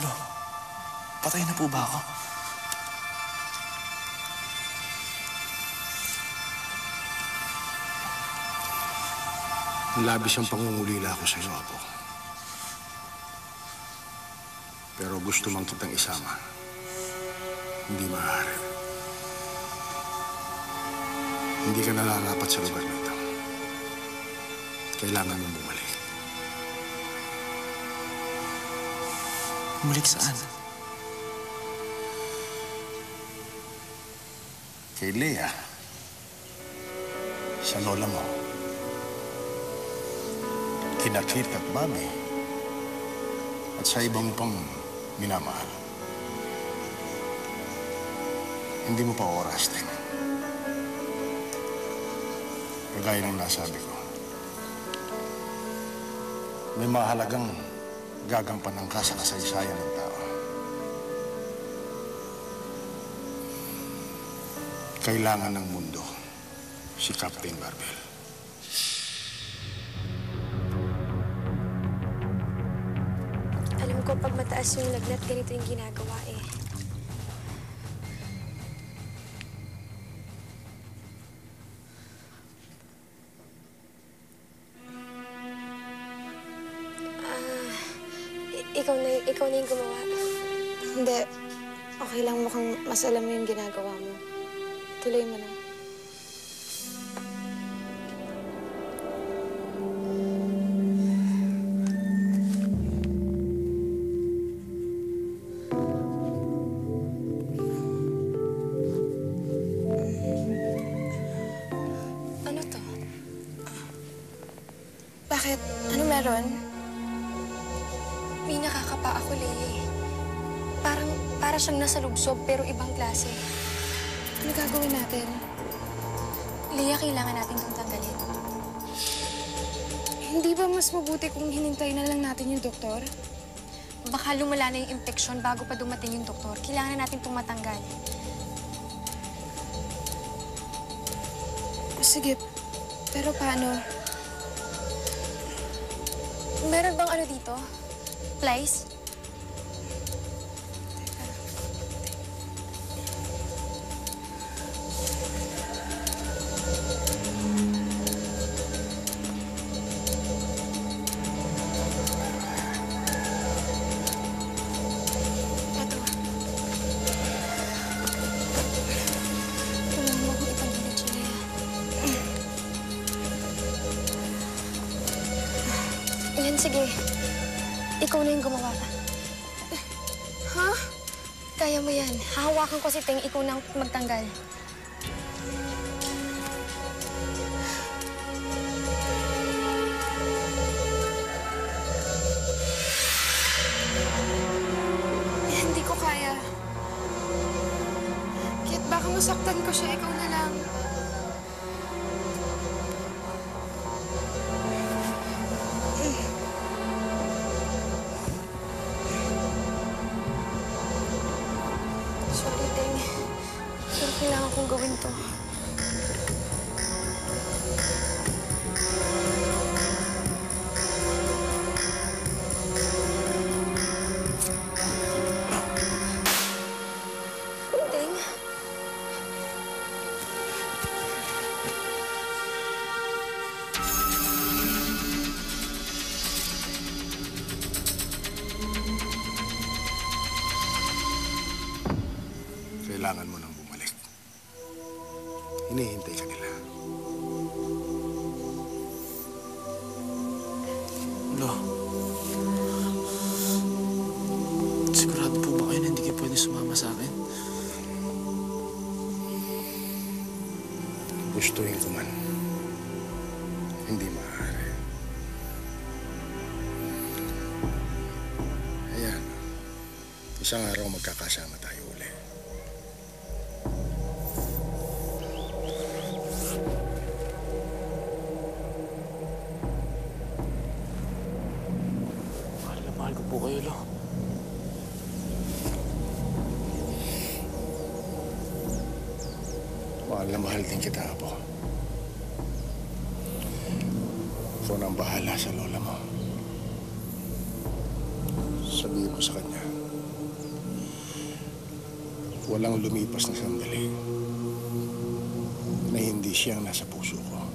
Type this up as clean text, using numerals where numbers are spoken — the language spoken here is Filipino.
Lo, patay na po ba ako? Labis ang pangungulila ako sa iyo, Apo. Pero gusto man kitang isama. Hindi maaari. Hindi ka nararapat sa lugar na ito. Kailangan mong bumalik. Bumalik saan? Kay Lea. Sa lola mo. Kina Kit at Bobby. At sa ibang pang minamahal. Hindi mo pa oras, Ting. Kagaya ng nasabi ko. May mahalagang gagampanan ka sa kasaysayan ng tao. Kailangan ng mundo si Captain Barbel. Alam ko pag mataas yung lagnat, ganito yung ginagawa eh. Ikaw na yung gumawa. Hindi. Okay lang, mukhang mas alam mo yung ginagawa mo. Tuloy mo na. Ano to? Bakit? Ano meron? May nakakapa ako, Lea. Para siyang nasa lubsob, pero ibang klase. Ano gagawin natin? Lea, kailangan natin itong tanggalin. Hindi ba mas mabuti kung hinintay na lang natin yung doktor? Baka lumala na yung infeksyon bago pa dumating yung doktor. Kailangan natin itong matanggal. Sige. Pero paano? Meron bang ano dito? Plies? Ito. Tulungan mo akong ipagilid siya, Lea. Yan, sige. Ikaw na yung gumawa. Ha? Kaya mo yan. Hahawakan ko si Ting, ikaw na ang magtanggal. Hindi ko kaya. Kit, baka masaktan ko siya. Ikaw na lang. Sorry, Ting. Pero kailangan kong gawin to. Ting? Kailangan mo nang bumalik. Hinihintay ka nila. Lo, sigurado po ba kayo na hindi kayo pwede sumama sa akin? Gustuhin ko man. Hindi maaari. Ayan. Isang araw magkakasama tayo uli. Mahal na mahal ko po kayo, Lo. Mahal na mahal din kita, Apo. Ikaw na ang bahala sa lola mo. Sabihin mo sa kanya, walang lumipas na sandali na hindi siya ang nasa puso ko.